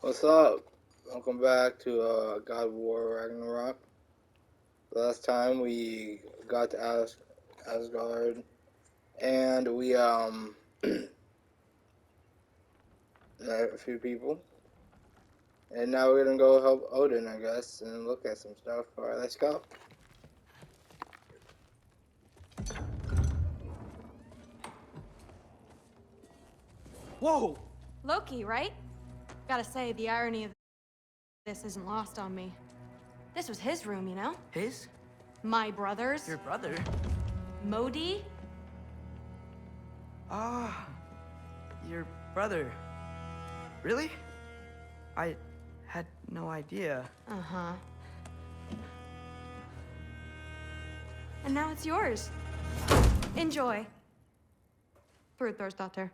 What's up? Welcome back to God War Ragnarok. Last time we got to Asgard, and we met a few people, and now we're gonna go help Odin, I guess, and look at some stuff. All right, let's go. Whoa! Loki, right? Gotta say, the irony of this isn't lost on me. This was his room, you know? His? My brother's. Your brother? Modi? Ah, your brother. Really? I had no idea. Uh-huh. And now it's yours. Enjoy. Daughter.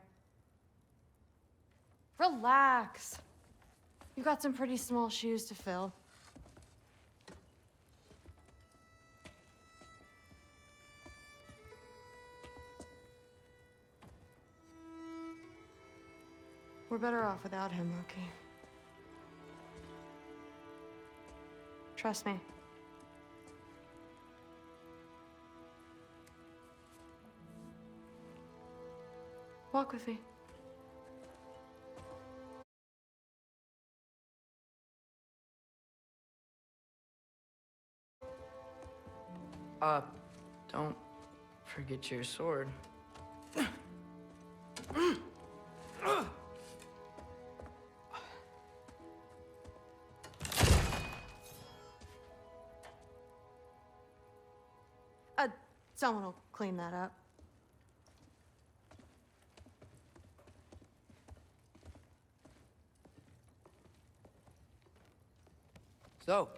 Relax. You've got some pretty small shoes to fill. We're better off without him, Loki. Trust me. Walk with me. Don't forget your sword. Someone will clean that up. So,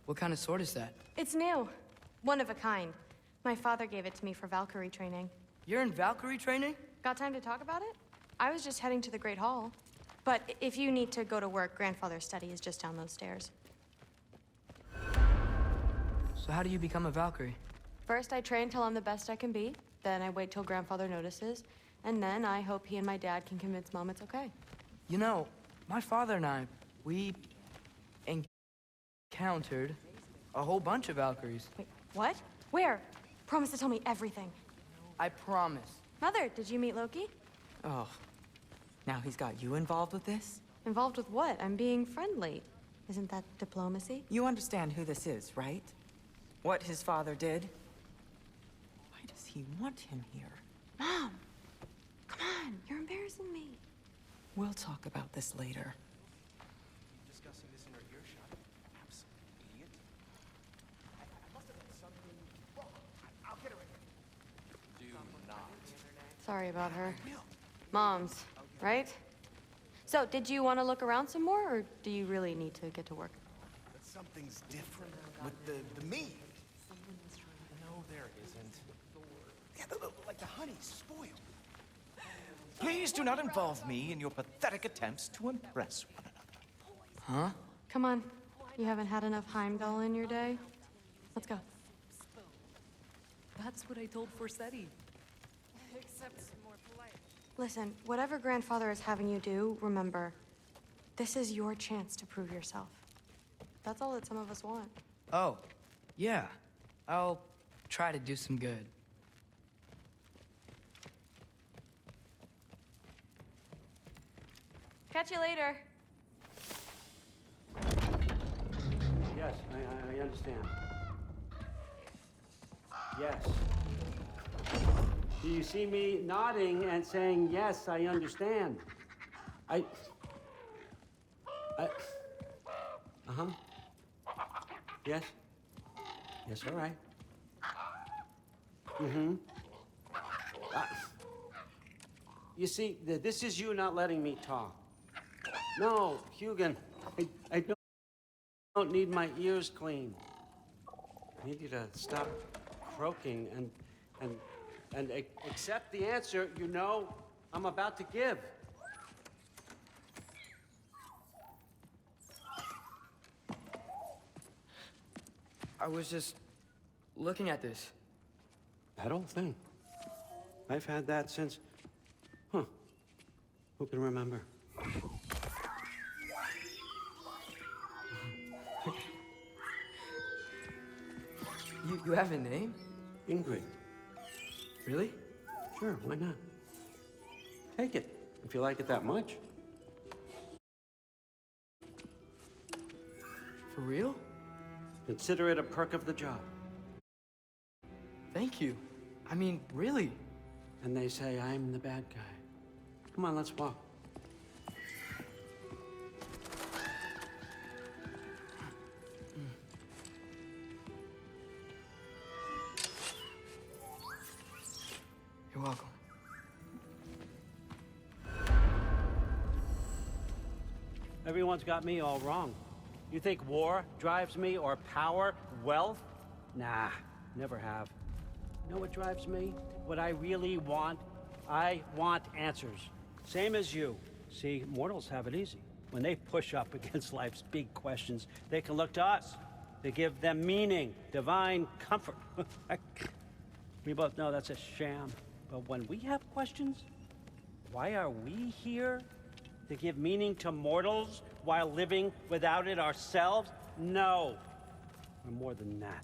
what kind of sword is that? It's new. One of a kind. My father gave it to me for Valkyrie training. You're in Valkyrie training? Got time to talk about it? I was just heading to the Great Hall. But if you need to go to work, Grandfather's study is just down those stairs. So how do you become a Valkyrie? First, I train till I'm the best I can be. Then I wait till Grandfather notices. And then I hope he and my dad can convince Mom it's okay. You know, my father and we encountered a whole bunch of Valkyries. Wait, what? Where? Promise to tell me everything. I promise. Mother, did you meet Loki? Oh, now he's got you involved with this? Involved with what? I'm being friendly. Isn't that diplomacy? You understand who this is, right? What his father did? Why does he want him here? Mom! Come on, you're embarrassing me. We'll talk about this later. Discussing this in our earshot. Absolute idiot. I must have done something wrong. I'll get her in here. Do not. Sorry about her. Mom's, right? So, did you want to look around some more, or do you really need to get to work? But something's different with the me. No, there isn't. Yeah, like the honey's spoiled. Please do not involve me in your pathetic attempts to impress one another. Huh? Come on. You haven't had enough Heimdall in your day? Let's go. That's what I told Forseti. Listen, whatever Grandfather is having you do, remember, this is your chance to prove yourself. That's all that some of us want. Oh, yeah. I'll try to do some good. Catch you later. Yes, I understand. Yes. Do you see me nodding and saying, yes, I understand? Uh-huh. Yes? Yes, all right. Mm-hmm. You see, this is you not letting me talk. No, Hugin, I don't need my ears cleaned. I need you to stop croaking and accept the answer you know I'm about to give. I was just looking at this. That old thing. I've had that since... Huh. Who can remember? You have a name? Ingrid. Really? Sure, why not? Take it, if you like it that much. For real? Consider it a perk of the job. Thank you. I mean, really. And they say I'm the bad guy. Come on, let's walk. You're welcome. Everyone's got me all wrong. You think war drives me, or power, wealth? Nah, never have. You know what drives me? What I really want? I want answers. Same as you. See, mortals have it easy. When they push up against life's big questions, they can look to us. They give them meaning, divine comfort. We both know that's a sham. But when we have questions, why are we here? To give meaning to mortals while living without it ourselves? No. We're more than that.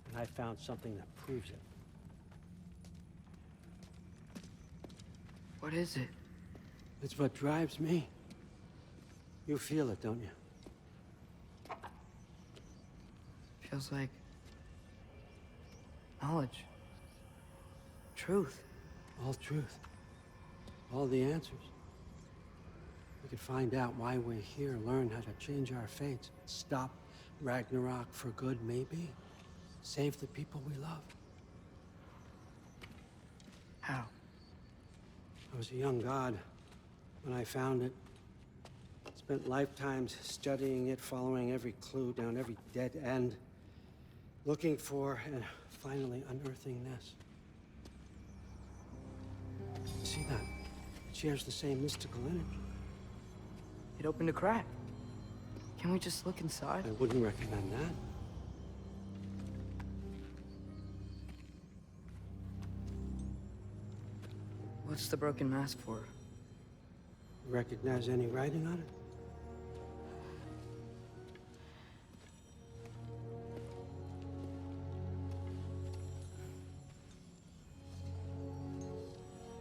And I found something that proves it. What is it? It's what drives me. You feel it, don't you? Feels like knowledge. Truth. All truth. All the answers. We could find out why we're here, learn how to change our fates, stop Ragnarok for good, maybe. Save the people we love. How? I was a young god when I found it. Spent lifetimes studying it, following every clue down every dead end, looking for and finally unearthing this. See that? It shares the same mystical energy. It opened a crack. Can we just look inside? I wouldn't recommend that. What's the broken mask for? Recognize any writing on it?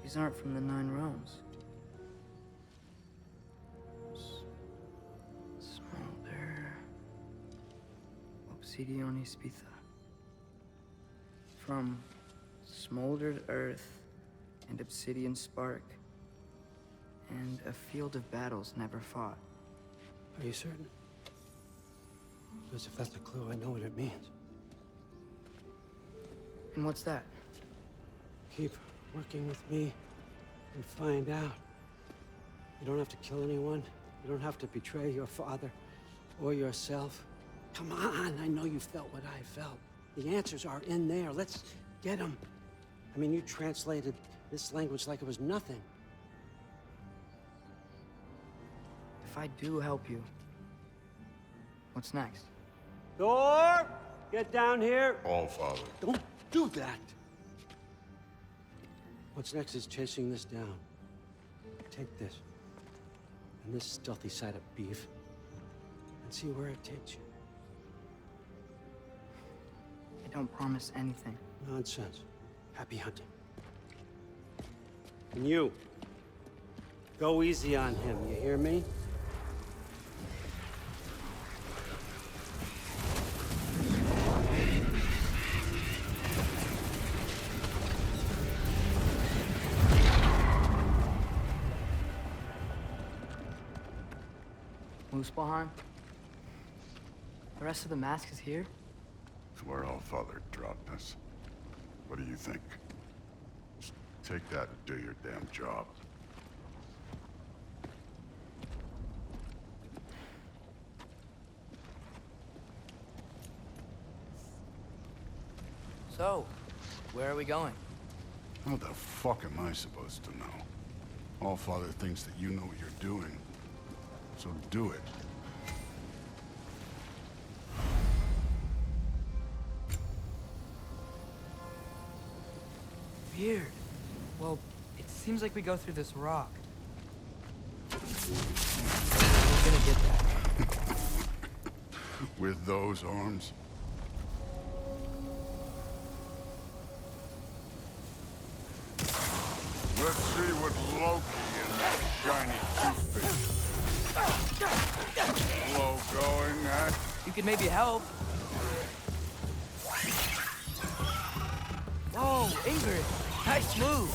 These aren't from the Nine Realms. Smolder. Obsidione Spitha. From smoldered earth and obsidian spark. And a field of battles never fought. Are you certain? Because if that's a clue, I know what it means. And what's that? Keep working with me and find out. You don't have to kill anyone. You don't have to betray your father or yourself. Come on, I know you felt what I felt. The answers are in there. Let's get them. I mean, you translated this language like it was nothing. If I do help you, what's next? Thor, get down here. All Father. Don't do that. What's next is chasing this down. Take this, and this stealthy side of beef, and see where it takes you. I don't promise anything. Nonsense. Happy hunting. And you, go easy on him, you hear me? Muspelheim? The rest of the mask is here? It's where All Father dropped us. What do you think? Just take that and do your damn job. So, where are we going? How the fuck am I supposed to know? All Father thinks that you know what you're doing. So do it. Weird. Well, it seems like we go through this rock. We're gonna get that. With those arms? shiny toothpick. Slow going, eh? You could maybe help. Whoa, Ingrid. Nice move.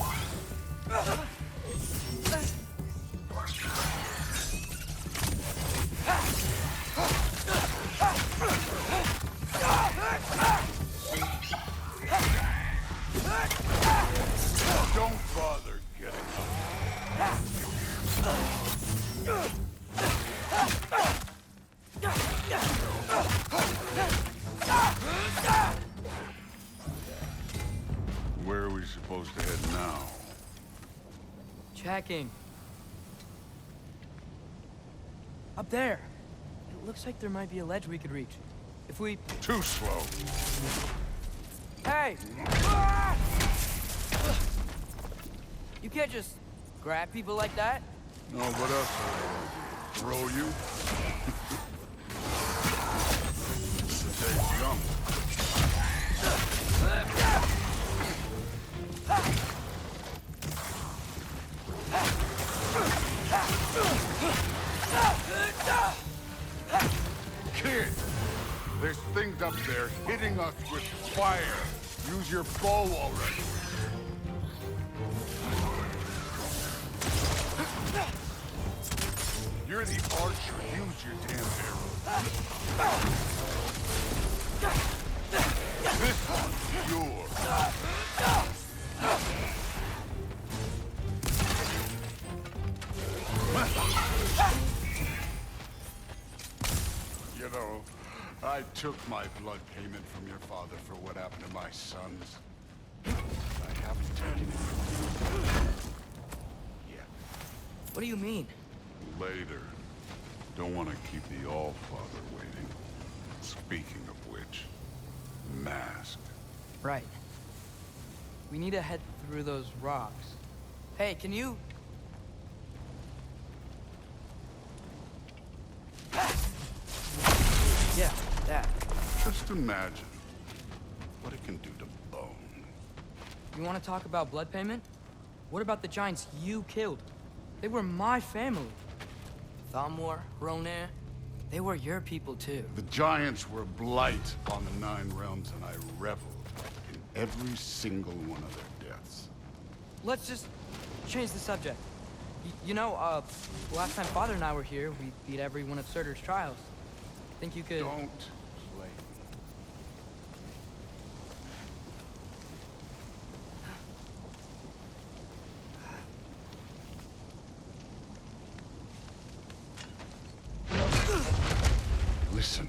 Don't bother getting up. Where are we supposed to head now? Checking. Up there. It looks like there might be a ledge we could reach. If we... Too slow. Hey! You can't just grab people like that. No, what else? Throw you? Today's young. Kid, there's things up there hitting us with fire. Use your bow already. You're the archer. Use your damn arrow. This one's yours. You know, I took my blood payment from your father for what happened to my sons. I haven't taken it yet. What do you mean? Later. Don't want to keep the All-Father waiting. Speaking of which, masked. Right. We need to head through those rocks. Hey, can you... Yeah, that. Just imagine what it can do to bone. You want to talk about blood payment? What about the giants you killed? They were my family. Thamur, Ronair, they were your people too. The giants were a blight on the Nine Realms, and I reveled in every single one of their deaths. Let's just change the subject. You know, last time Father and I were here, we beat every one of Surtur's trials. Think you could... Don't play. Listen,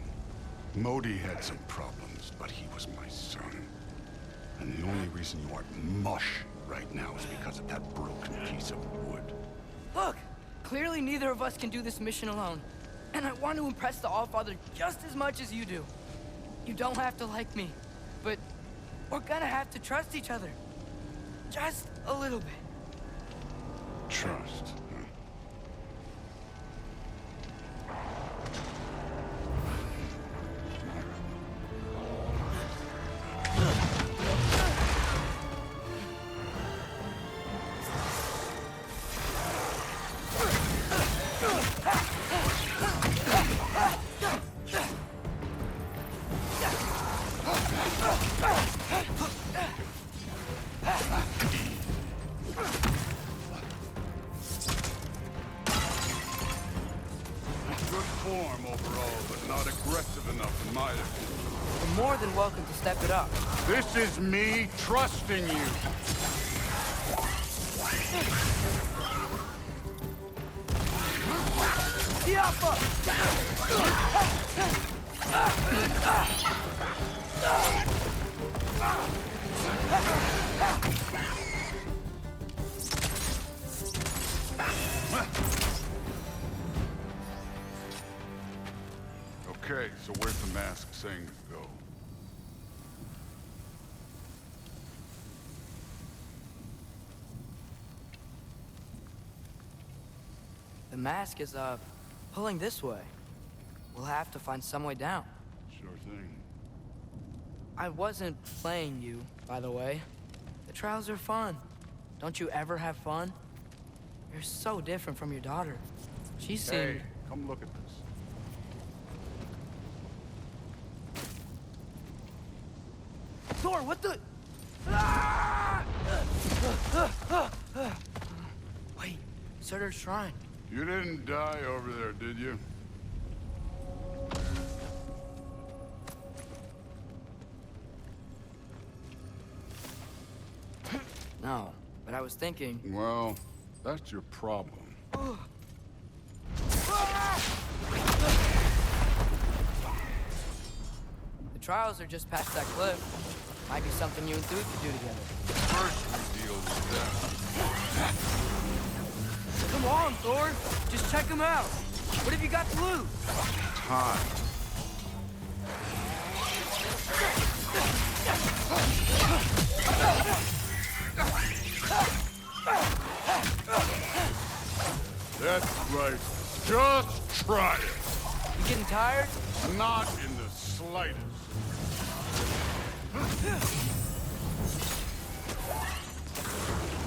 Modi had some problems, but he was my son. And the only reason you aren't mush right now is because of that broken piece of wood. Look! Clearly neither of us can do this mission alone. And I want to impress the Allfather just as much as you do. You don't have to like me, but we're gonna have to trust each other. Just a little bit. Trust. Huh? Good form overall, but not aggressive enough in my opinion. You're more than welcome to step it up. This is me trusting you. Okay, so where's the mask saying to go? The mask is, pulling this way. We'll have to find some way down. Sure thing. I wasn't playing you, by the way. The trials are fun. Don't you ever have fun? You're so different from your daughter. She seemed... Hey, come look at this. Thor, what the... Ah! Wait, Surtur's shrine. You didn't die over there, did you? No, but I was thinking... Well, that's your problem. The trials are just past that cliff. Might be something you and Dude could do together. First we deal with Come on, Thor! Just check them out! What have you got to lose? them. Time. That's right. Just try it. You getting tired? Not in the slightest.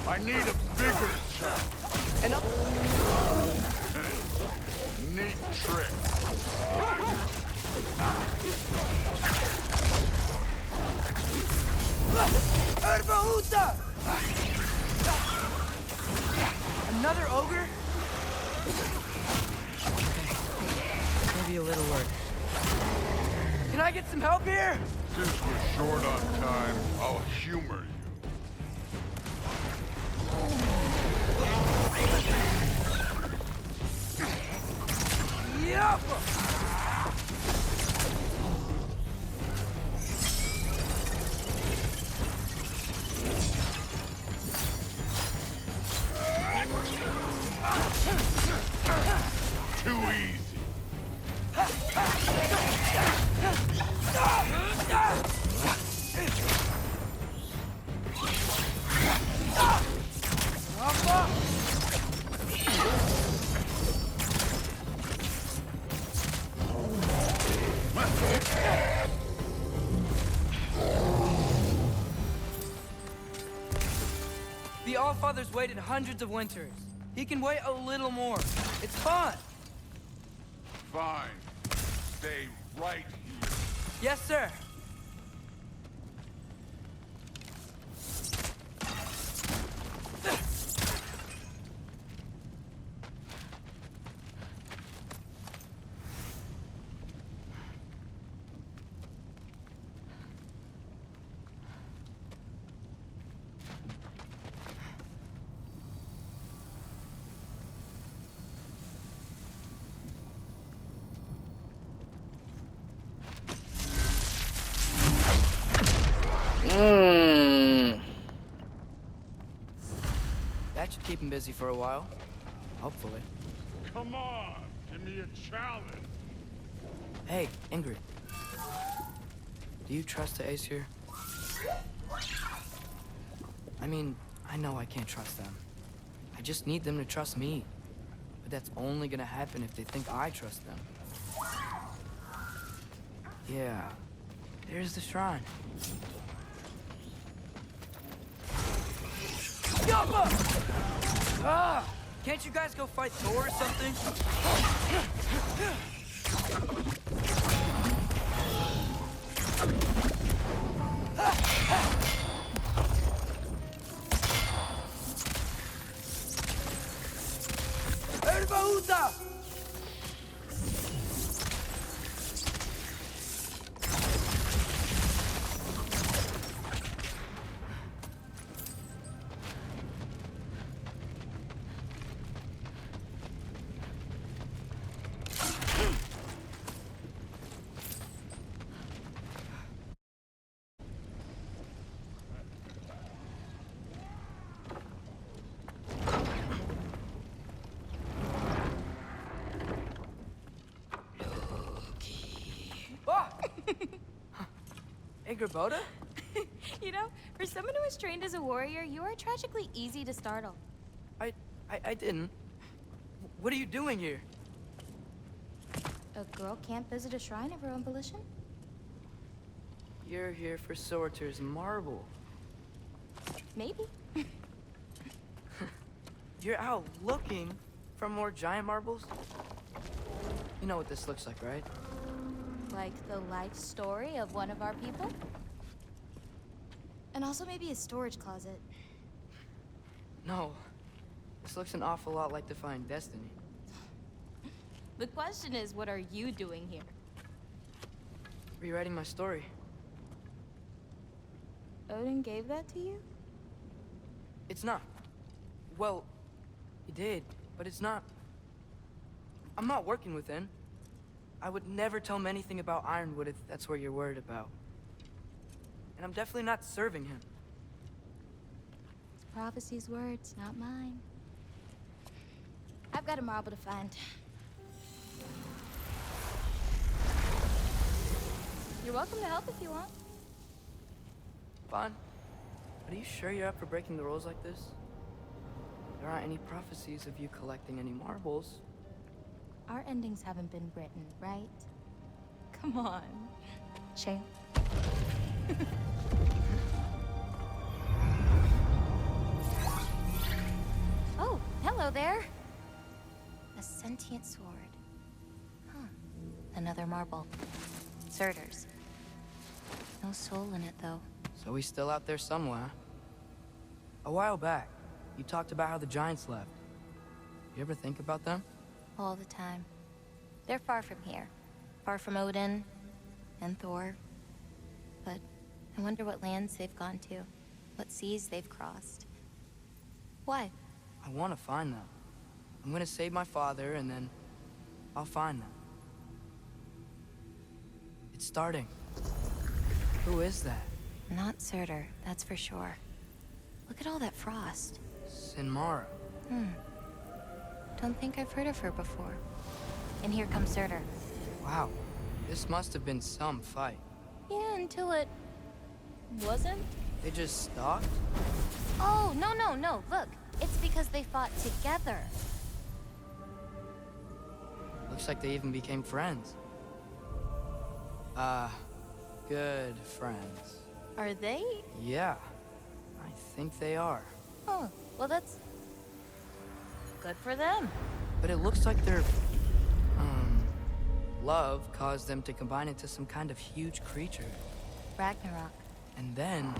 I need a bigger challenge. And Neat trick. Erbahuta! Another ogre? Okay. Maybe a little work. Can I get some help here? Since we're short on time, I'll humor you. Yup! Too easy. The Allfather's waited hundreds of winters. He can wait a little more. It's fun. Fine. Stay right here. Yes, sir. That should keep him busy for a while. Hopefully. Come on. Give me a challenge. Hey, Ingrid. Do you trust the Aesir? I mean, I know I can't trust them. I just need them to trust me. But that's only gonna happen if they think I trust them. Yeah. There's the shrine. Yappa! Ah! Can't you guys go fight Thor or something? Erbahuta! Ingrid? You know, for someone who was trained as a warrior, you are tragically easy to startle. I didn't. What are you doing here? A girl can't visit a shrine of her own volition? You're here for Surtur's marble. Maybe. you're out looking for more giant marbles? You know what this looks like, right? Like the life story of one of our people? And also maybe a storage closet. No. This looks an awful lot like Defying Destiny. The question is, what are you doing here? Rewriting my story. Odin gave that to you? It's not. Well, he did, but it's not. I'm not working with him. I would never tell him anything about Ironwood if that's what you're worried about. And I'm definitely not serving him. It's prophecy's words, not mine. I've got a marble to find. You're welcome to help if you want. Fine. But are you sure you're up for breaking the rules like this? There aren't any prophecies of you collecting any marbles. Our endings haven't been written, right? Come on, champ. Oh, hello there. A sentient sword. Huh. Another marble. Surtur's. No soul in it, though. So he's still out there somewhere. A while back, you talked about how the giants left. You ever think about them? All the time. They're far from here. Far from Odin and Thor. But I wonder what lands they've gone to. What seas they've crossed. Why? I want to find them. I'm gonna save my father, and then I'll find them. It's starting. Who is that? Not Surtur, that's for sure. Look at all that frost. Sinmara. Don't think I've heard of her before. And here comes Surtur. Wow. This must have been some fight. Yeah, until it... wasn't? They just stalked? Oh, no. Look, it's because they fought together. Looks like they even became friends. Good friends. Are they? Yeah. I think they are. Oh, well that's... good for them. But it looks like their... love caused them to combine into some kind of huge creature. Ragnarok. And then...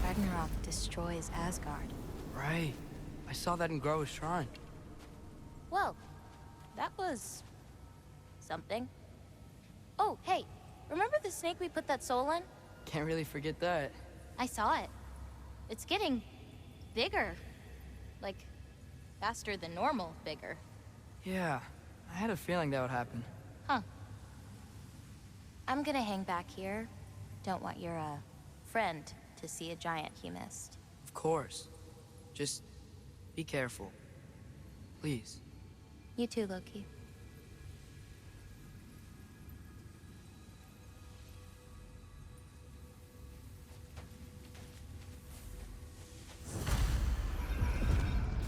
Ragnarok destroys Asgard. Right. I saw that in Groa's shrine. Well, that was... something. Oh, hey, remember the snake we put that soul in? Can't really forget that. I saw it. It's getting... bigger. Like, faster than normal bigger. Yeah, I had a feeling that would happen. Huh. I'm gonna hang back here. Don't want your, friend to see a giant he missed. Of course. Just be careful. Please. You too, Loki.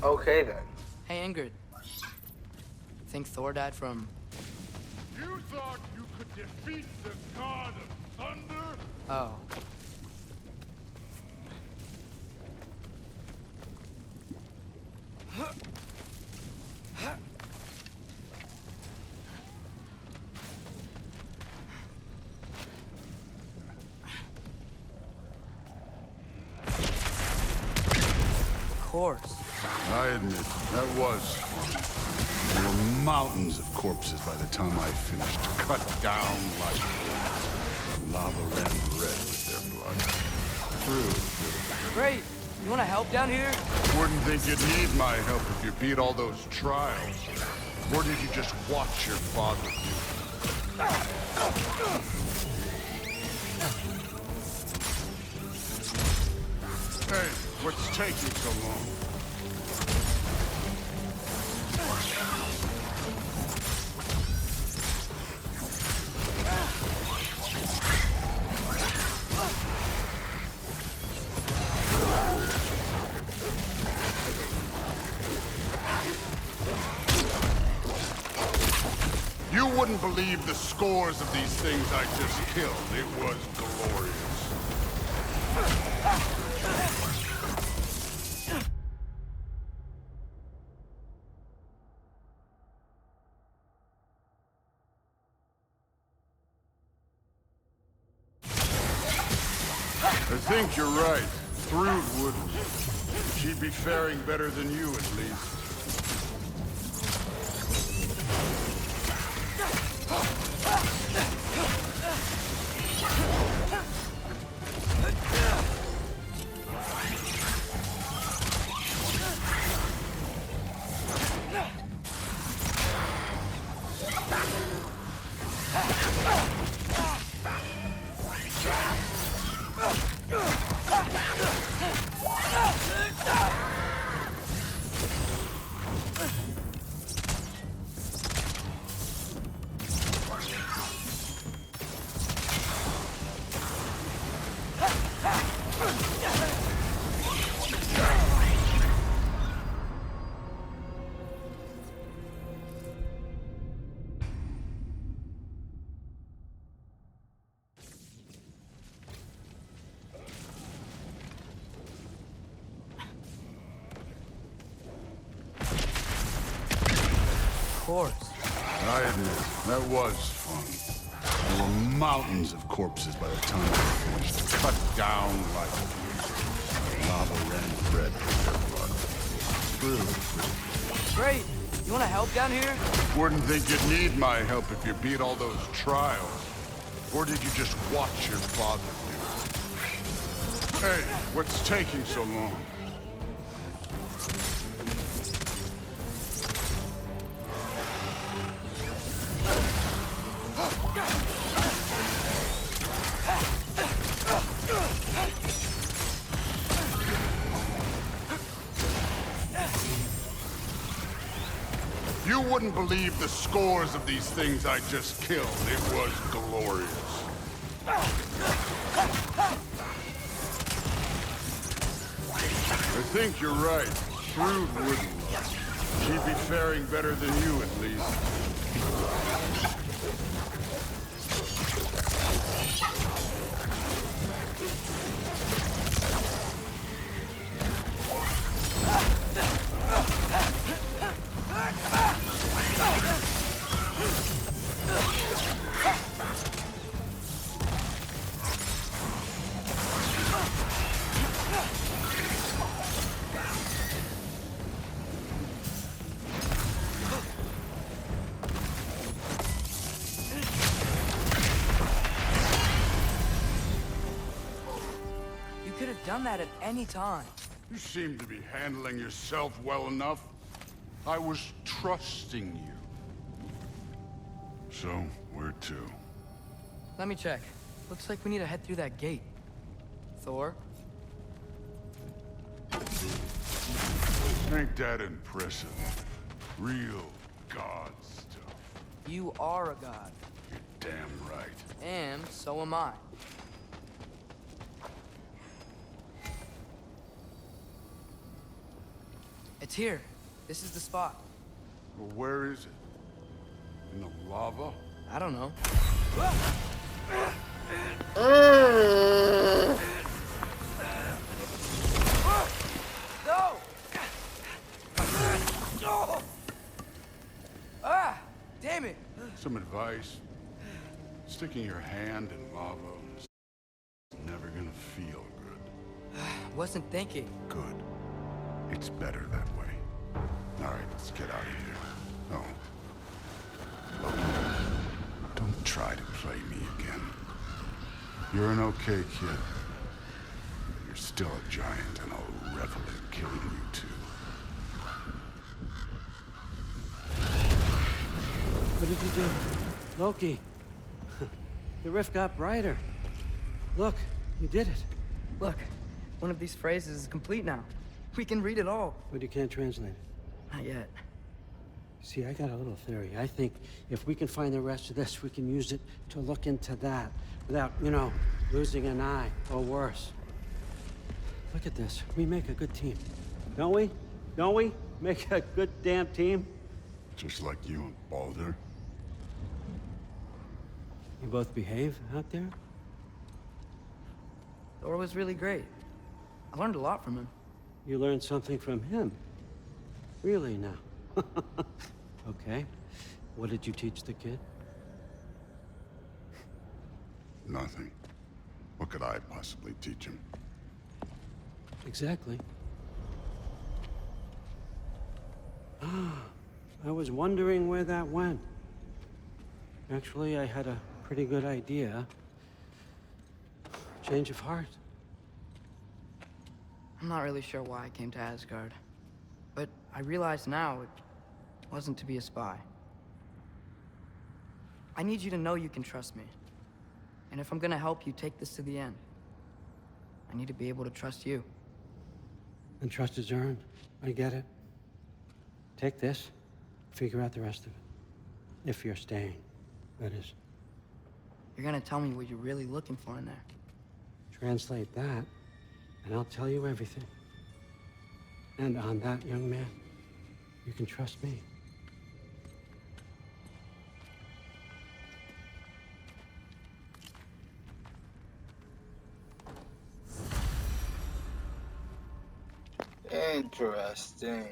Okay then. Hey, Ingrid. Think Thor died from... You thought you could defeat the god of thunder? Oh. Of course. I admit, that was fun. There were mountains of corpses by the time I finished, cut down like lava ran red with their blood. True. Great. You want to help down here? Wouldn't think you'd need my help if you beat all those trials. Or did you just watch your father do it? Hey, what's taking so long? You wouldn't believe the scores of these things I just killed. It was glorious. I think you're right. Thrud wouldn't. She'd be faring better than you, at least. I admit, that was fun. There were mountains of corpses by the time we finished. Cut down like lava ran red with their blood. True. Great. You want to help down here? Wouldn't think you'd need my help if you beat all those trials. Or did you just watch your father do it? Hey, what's taking so long? You wouldn't believe the scores of these things I just killed. It was glorious. I think you're right. Thrud wouldn't. She'd be faring better than you, at least. Done that at any time. You seem to be handling yourself well enough. I was trusting you. So, where to? Let me check. Looks like we need to head through that gate. Thor? Ain't that impressive? Real god stuff. You are a god. You're damn right. And so am I. It's here. This is the spot. Well, where is it? In the lava? I don't know. No! Ah! Damn it! Some advice? Sticking your hand in lava is never gonna feel good. Wasn't thinking. Good. It's better that way. All right, let's get out of here. Oh. Look, don't try to play me again. You're an okay kid. You're still a giant, and I'll revel in killing you too. What did you do? Loki. The rift got brighter. Look, you did it. Look, one of these phrases is complete now. We can read it all. But you can't translate it. Not yet. See, I got a little theory. I think if we can find the rest of this, we can use it to look into that without, you know, losing an eye or worse. Look at this. We make a good team. Don't we? Don't we? Make a good damn team? Just like you and Baldur. You both behave out there? Thor was really great. I learned a lot from him. You learned something from him? Really now? Okay. What did you teach the kid? Nothing. What could I possibly teach him? Exactly. I was wondering where that went. Actually, I had a pretty good idea. Change of heart. I'm not really sure why I came to Asgard. But I realize now it wasn't to be a spy. I need you to know you can trust me. And if I'm gonna help you take this to the end, I need to be able to trust you. And trust is earned. I get it. Take this, figure out the rest of it. If you're staying, that is. You're gonna tell me what you're really looking for in there. Translate that, and I'll tell you everything. And on that, young man, you can trust me. Interesting.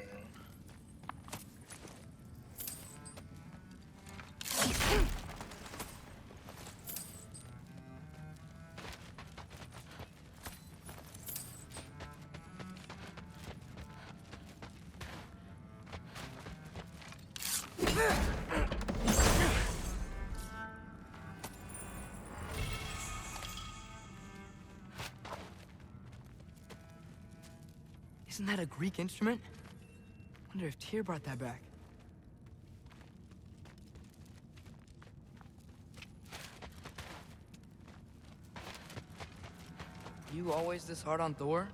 Isn't that a Greek instrument? Wonder if Tyr brought that back. You always this hard on Thor?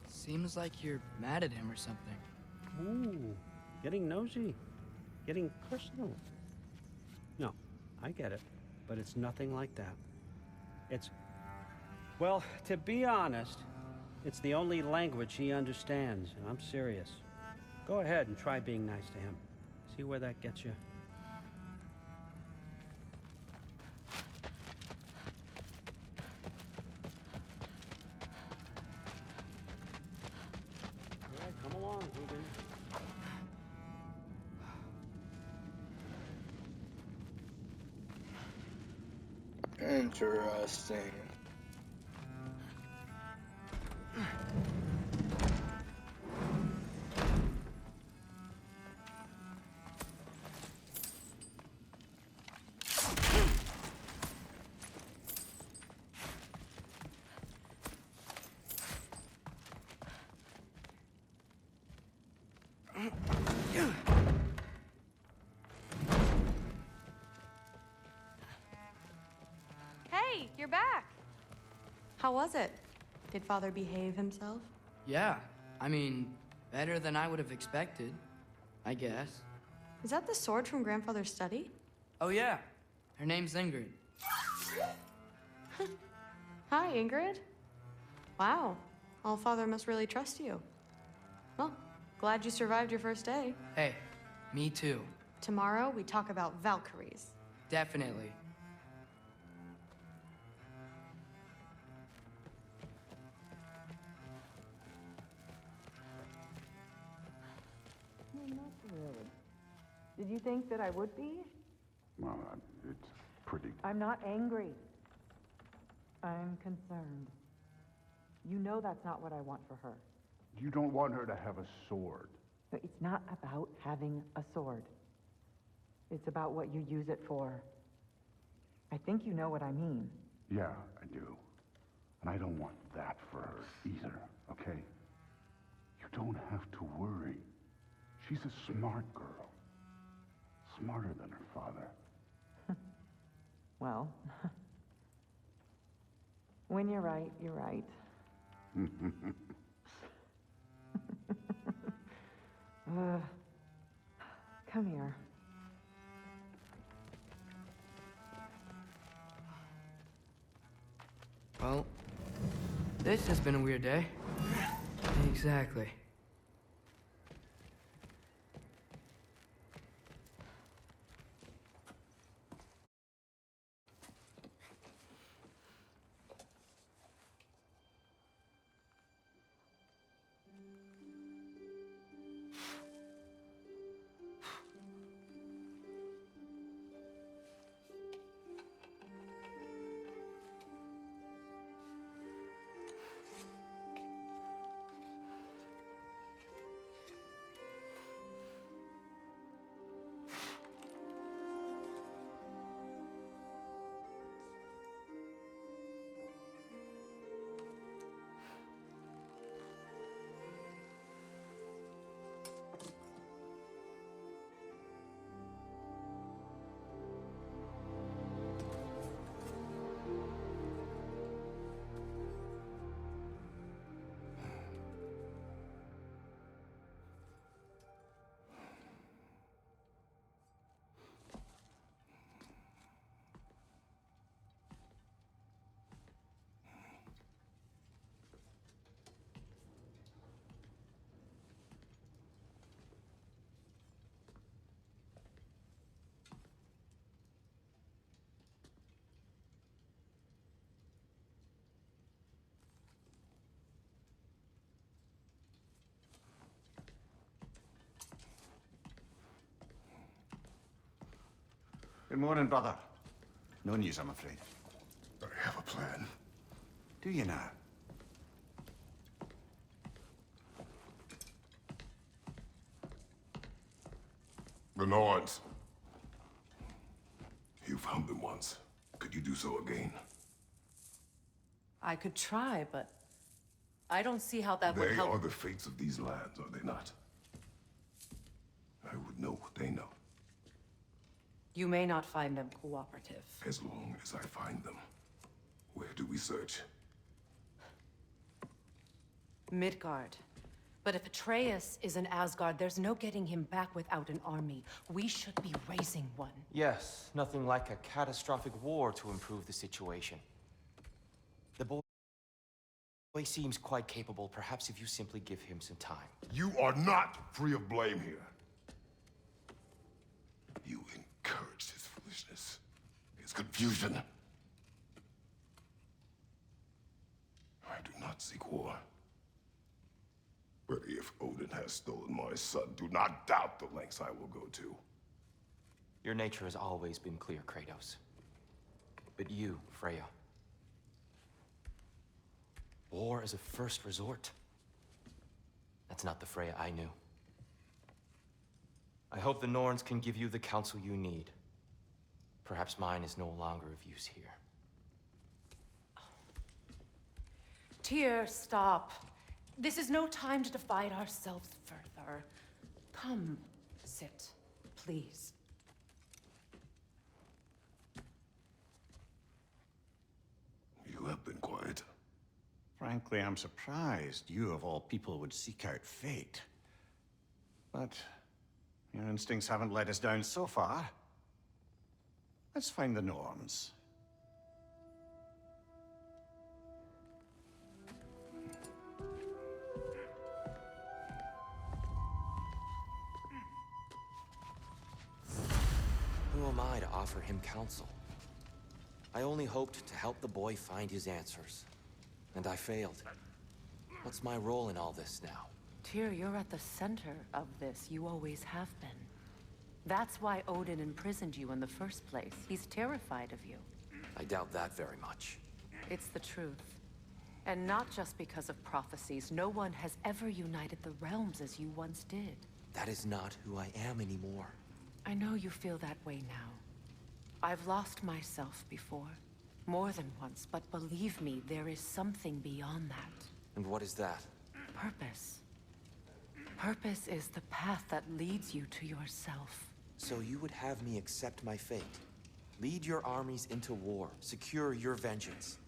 Seems like you're mad at him or something. Ooh, getting nosy. Getting personal. No, I get it. But it's nothing like that. It's... Well, to be honest, it's the only language he understands, and I'm serious. Go ahead and try being nice to him. See where that gets you. All right, come along, Ruben. Interesting. Hey, you're back! How was it? Did Father behave himself? Yeah, I mean, better than I would have expected, I guess. Is that the sword from Grandfather's study? Oh yeah, her name's Ingrid. Hi, Ingrid. Wow, Allfather must really trust you. Well, glad you survived your first day. Hey, me too. Tomorrow, we talk about Valkyries. Definitely. Did you think that I would be? Well, it's pretty... I'm not angry. I'm concerned. You know that's not what I want for her. You don't want her to have a sword. But it's not about having a sword. It's about what you use it for. I think you know what I mean. Yeah, I do. And I don't want that for her either, okay? You don't have to worry. She's a smart girl. Smarter than her father. Well, when you're right, you're right. Come here. Well, this has been a weird day. Exactly. Good morning, brother. No news, I'm afraid. I have a plan. Do you now? The Norns. You found them once. Could you do so again? I could try, but I don't see how that would They help. are the fates of these lands, are they not? I would know what they know, You may not find them cooperative. as long as I find them. Where do we search? Midgard. But if Atreus is in Asgard, there's no getting him back without an army. We should be raising one. Yes, nothing like a catastrophic war to improve the situation. The boy seems quite capable. Perhaps if you simply give him some time. You are not free of blame here. You encouraged his foolishness, his confusion. I do not seek war. But if Odin has stolen my son, do not doubt the lengths I will go to. Your nature has always been clear, Kratos. But you, Freya. War is a first resort. That's not the Freya I knew. I hope the Norns can give you the counsel you need. Perhaps mine is no longer of use here. Tyr, stop. This is no time to divide ourselves further. Come, sit, please. You have been quiet. Frankly, I'm surprised you, of all people, would seek out fate. But your instincts haven't let us down so far. Let's find the Norns. Who am I to offer him counsel? I only hoped to help the boy find his answers. And I failed. What's my role in all this now? Tyr, you're at the center of this. You always have been. That's why Odin imprisoned you in the first place. He's terrified of you. I doubt that very much. It's the truth. And not just because of prophecies. No one has ever united the realms as you once did. That is not who I am anymore. I know you feel that way now. I've lost myself before. More than once, but believe me, there is something beyond that. And what is that? Purpose. Purpose is the path that leads you to yourself. So you would have me accept my fate? Lead your armies into war, secure your vengeance.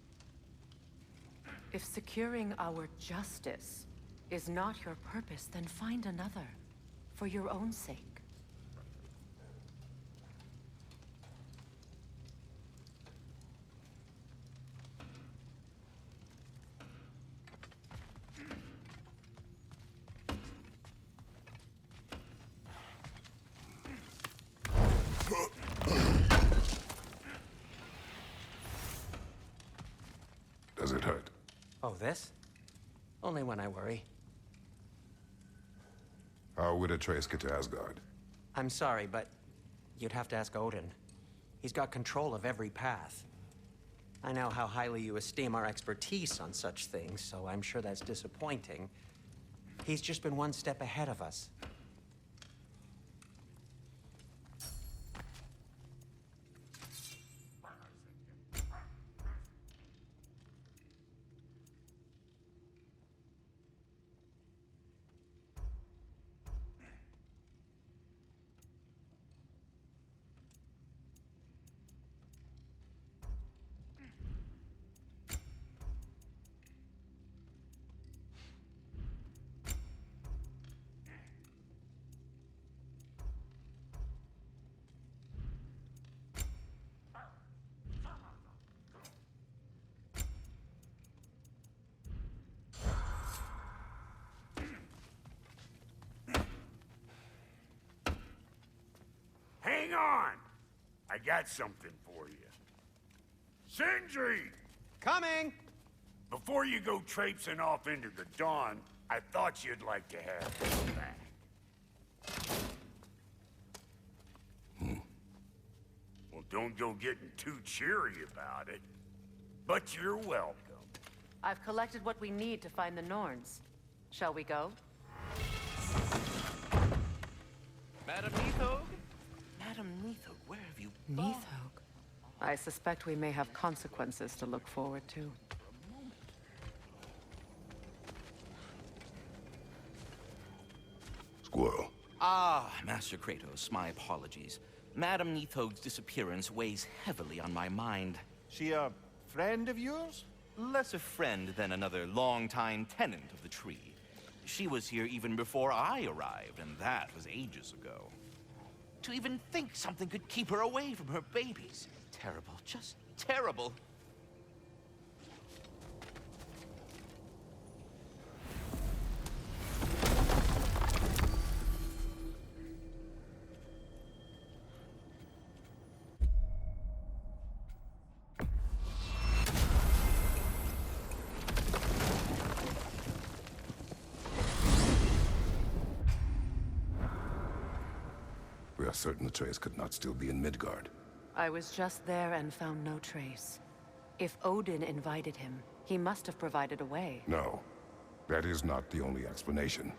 If securing our justice is not your purpose, then find another. For your own sake. Does it hurt? Oh, this? Only when I worry. How would Atreus get to Asgard? I'm sorry, but you'd have to ask Odin. He's got control of every path. I know how highly you esteem our expertise on such things, so I'm sure that's disappointing. He's just been one step ahead of us. Hang on! I got something for you. Sindri! Coming! Before you go traipsing off into the dawn, I thought you'd like to have this back. Well, don't go getting too cheery about it. But you're welcome. I've collected what we need to find the Norns. Shall we go? Madam Neathog? Madam Neathog, where have you gone? Neathog. I suspect we may have consequences to look forward to. Squirrel. Ah, Master Kratos, my apologies. Madam Neathog's disappearance weighs heavily on my mind. She a friend of yours? Less a friend than another longtime tenant of the tree. She was here even before I arrived, and that was ages ago. To even think something could keep her away from her babies. Terrible, just terrible. We are certain Atreus could not still be in Midgard. I was just there and found no trace. If Odin invited him, he must have provided a way. No, that is not the only explanation.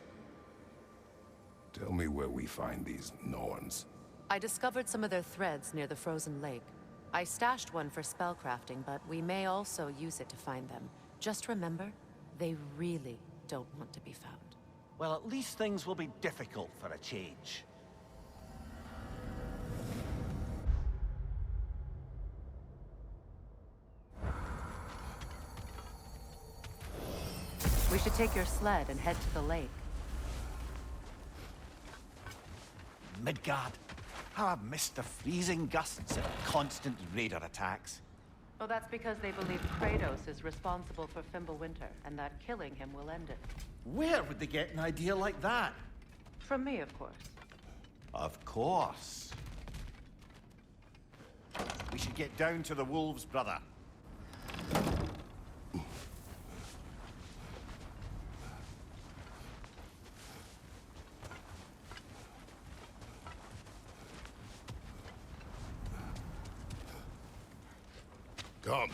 Tell me where we find these Norns. I discovered some of their threads near the frozen lake. I stashed one for spellcrafting, but we may also use it to find them. Just remember, they really don't want to be found. Well, at least things will be difficult for a change. We should take your sled and head to the lake. Midgard. How I've missed the freezing gusts and constant raider attacks. Well, that's because they believe Kratos is responsible for Fimbulwinter, and that killing him will end it. Where would they get an idea like that? From me, of course. Of course. We should get down to the wolves, brother. Come.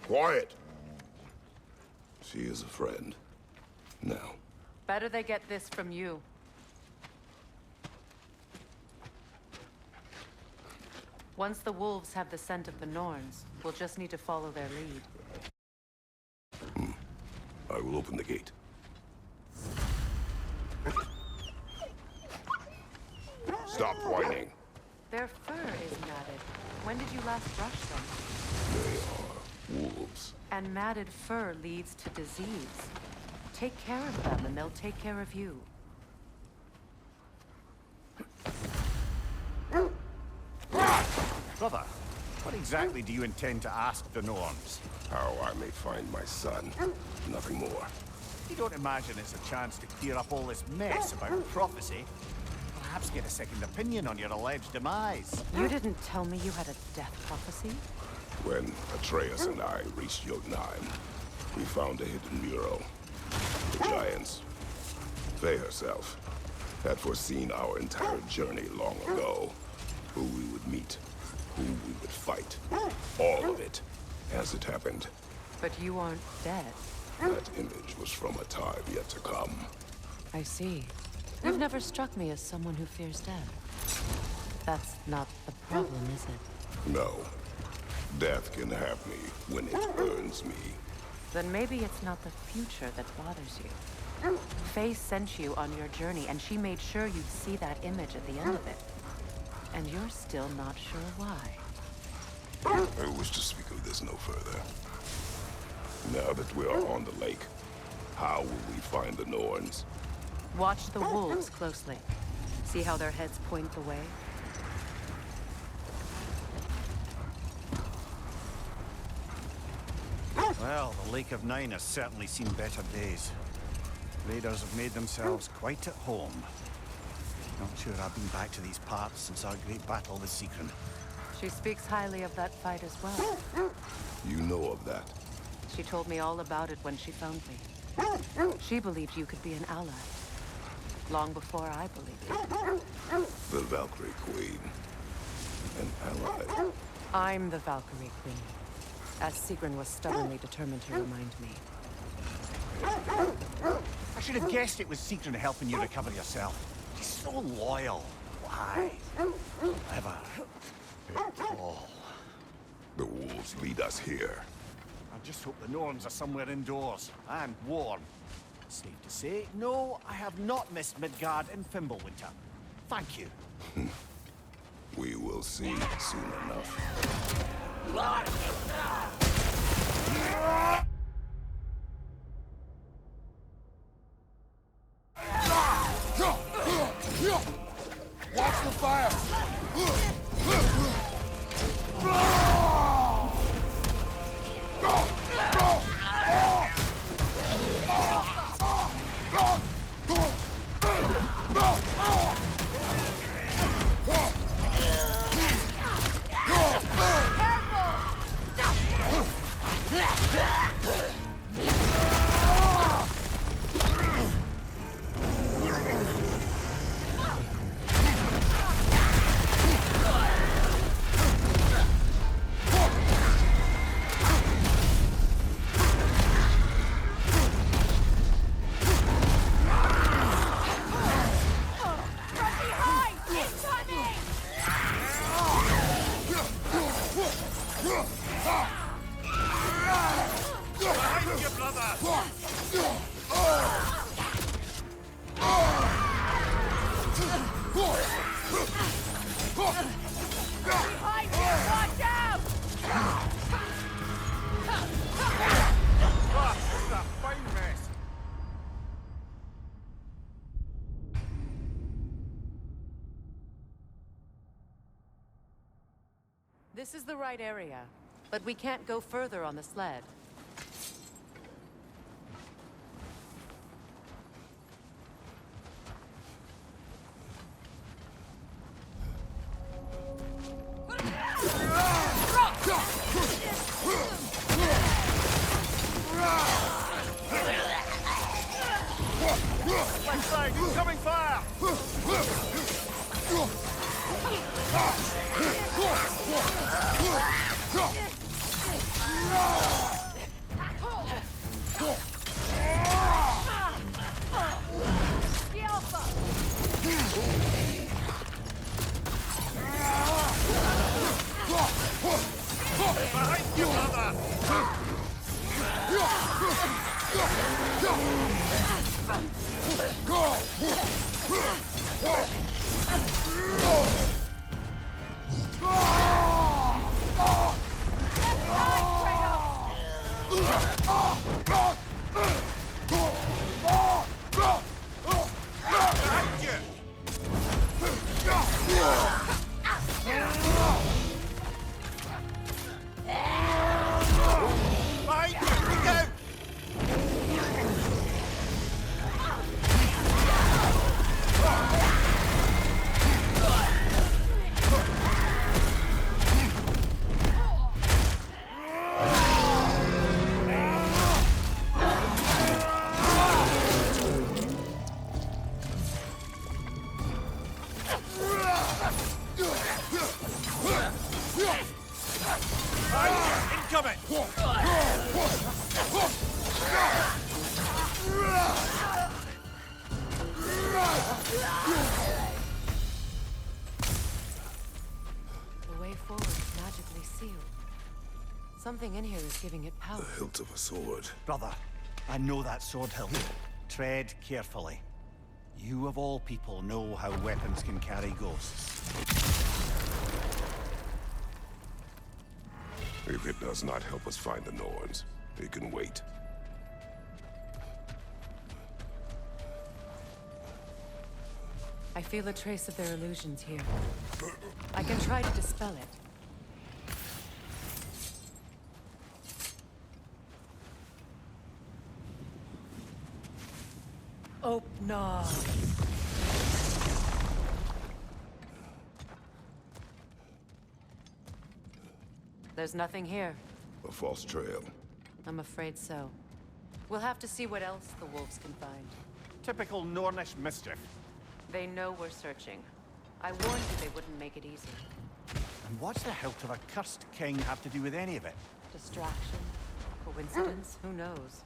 Quiet. She is a friend. Now. Better they get this from you. Once the wolves have the scent of the Norns, we'll just need to follow their lead. I will open the gate. Stop whining. Their fur is matted. When did you last brush them? They are wolves. And matted fur leads to disease. Take care of them and they'll take care of you. Brother, what exactly do you intend to ask the Norns? How I may find my son. Nothing more. You don't imagine it's a chance to clear up all this mess about prophecy? Perhaps get a second opinion on your alleged demise. You didn't tell me you had a death prophecy? When Atreus and I reached Jotunheim, we found a hidden mural. The Giants, Faye herself, had foreseen our entire journey long ago. Who we would meet, who we would fight. All of it, as it happened. But you aren't dead. That image was from a time yet to come. I see. You've never struck me as someone who fears death. That's not the problem, is it? No. Death can have me when it earns me. Then maybe it's not the future that bothers you. Faye sent you on your journey, and she made sure you'd see that image at the end of it. And you're still not sure why. I wish to speak of this no further. Now that we are on the lake, how will we find the Norns? Watch the wolves closely. See how their heads point the way? Well, the Lake of Nine has certainly seen better days. Raiders have made themselves quite at home. Not sure I've been back to these parts since our great battle with Seekron. She speaks highly of that fight as well. You know of that? She told me all about it when she found me. She believed you could be an ally. Long before I believed it. The Valkyrie Queen. An ally. I'm the Valkyrie Queen, as Sigrun was stubbornly determined to remind me. I should have guessed it was Sigrun helping you recover yourself. She's so loyal. Why? Clever. All. The wolves lead us here. I just hope the Norns are somewhere indoors and warm. Safe to say, no, I have not missed Midgard and Fimbulwinter. Thank you. We will see soon enough. Watch the fire! This is the right area, but we can't go further on the sled. Left side, incoming fire! Behind you, brother! The way forward is magically sealed. Something in here is giving it power. The hilt of a sword. Brother, I know that sword hilt. Tread carefully. You of all people know how weapons can carry ghosts. If it does not help us find the Norns, it can wait. I feel a trace of their illusions here. I can try to dispel it. Oh, no. There's nothing here. A false trail. I'm afraid so. We'll have to see what else the wolves can find. Typical Nornish mischief. They know we're searching. I warned you they wouldn't make it easy. And what's the hilt of a cursed king have to do with any of it? Distraction? Coincidence? Who knows?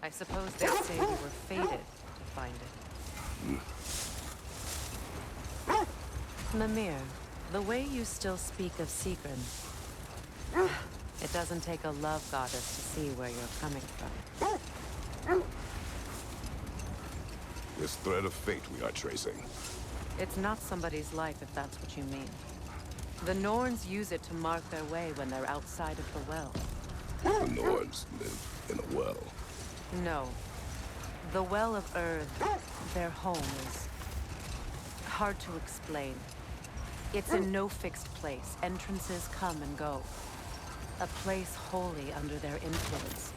I suppose they'd say we were fated to find it. Mimir, the way you still speak of Sigrun, it doesn't take a love goddess to see where you're coming from. This thread of fate we are tracing. It's not somebody's life, if that's what you mean. The Norns use it to mark their way when they're outside of the well. The Nords live in a well. No. The Well of Earth, their home, is hard to explain. It's in no fixed place. Entrances come and go. A place wholly under their influence,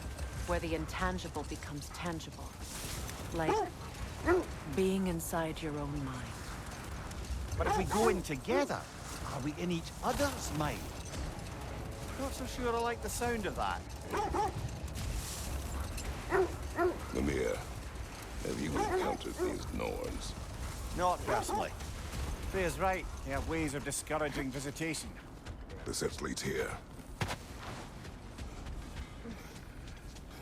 where the intangible becomes tangible. Like being inside your own mind. But if we go in together, are we in each other's mind? Not so sure I like the sound of that. Mimir, have you encountered these Norns? Not personally. Freya's right. They have ways of discouraging visitation. The set leads here.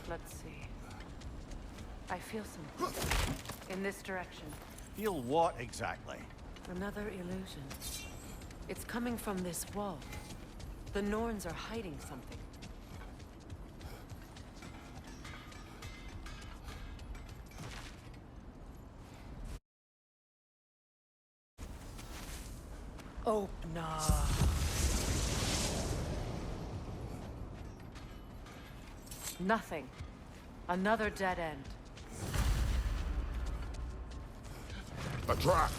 Let's see. I feel something. In this direction. Feel what exactly? Another illusion. It's coming from this wall. The Norns are hiding something. Oh, nah. Nothing. Another dead end. A trap!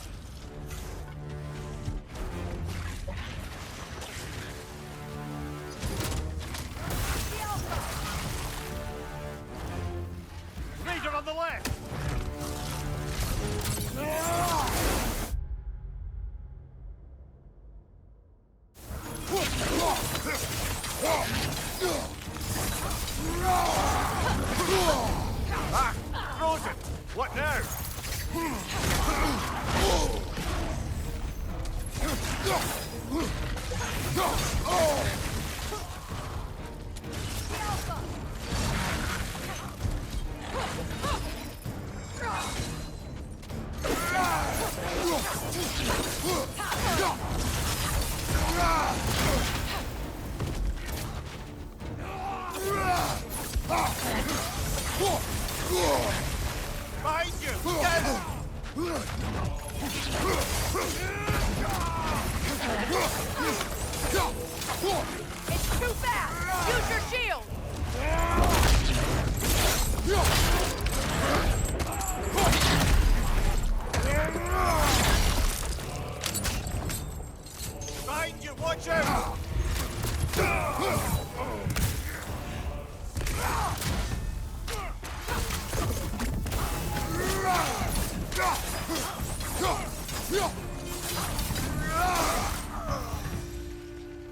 Leader on the left! Ah! Frozen! What now? Behind you! Get! It's too fast! Use your shield! Behind you! Watch out!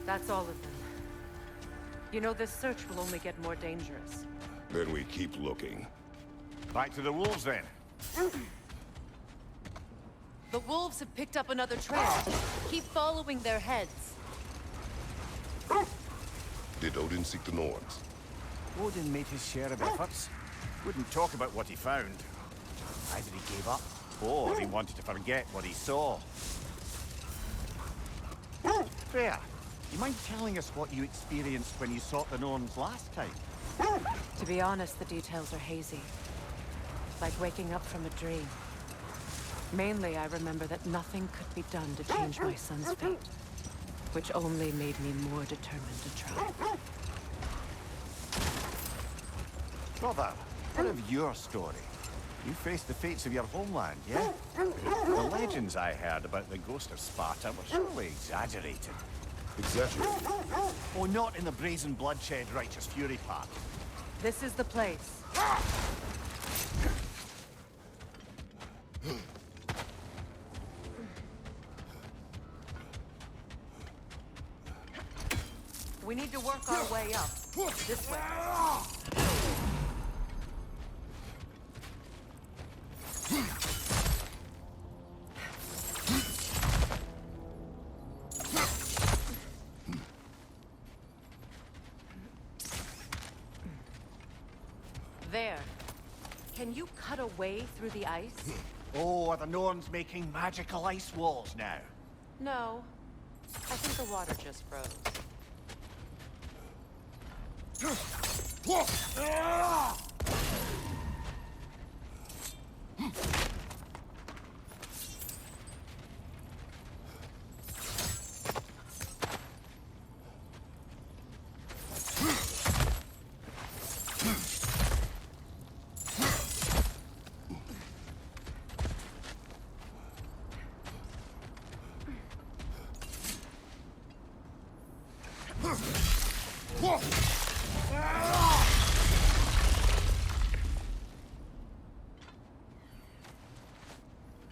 That's all of them. You know, this search will only get more dangerous. Then we keep looking. Back to the wolves, then. The wolves have picked up another trail. Keep following their heads. Did Odin seek the Norns? Odin made his share of efforts. Wouldn't talk about what he found. Either he gave up, or he wanted to forget what he saw. Freya, you mind telling us what you experienced when you sought the Norns last time? To be honest, the details are hazy. Like waking up from a dream. Mainly, I remember that nothing could be done to change my son's fate. Which only made me more determined to try. Brother, what of your story? You faced the fates of your homeland, yeah? The legends I heard about the ghost of Sparta were surely exaggerated. Exaggerated? Oh, not in the brazen bloodshed righteous fury part. This is the place. We need to work our way up. This way. Can you cut a way through the ice? Oh, are the Norns making magical ice walls now? No. I think the water just froze.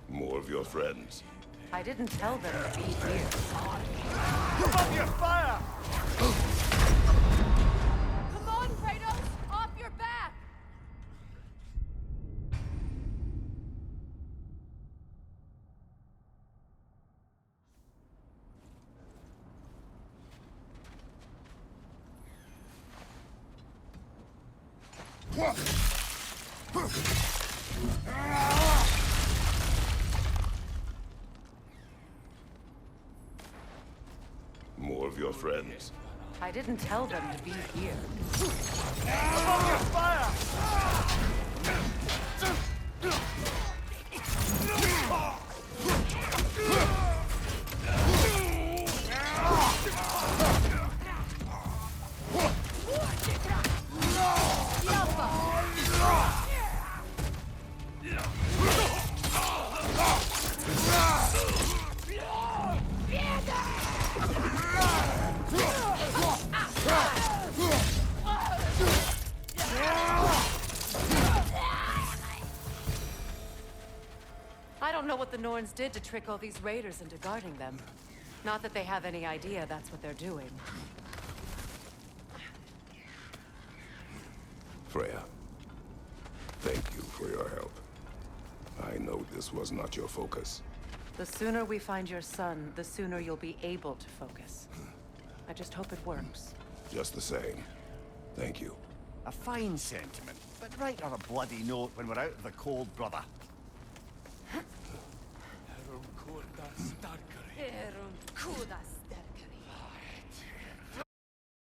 More of your friends. I didn't tell them to be here. Give up your fire! Come on, Kratos! Off your back! More of your friends. I didn't tell them to be here. Give up your fire! I don't know what the Norns did to trick all these raiders into guarding them. Not that they have any idea that's what they're doing. Freya, thank you for your help. I know this was not your focus. The sooner we find your son, the sooner you'll be able to focus. I just hope it works. Just the same. Thank you. A fine sentiment, but write on a bloody note when we're out of the cold, brother.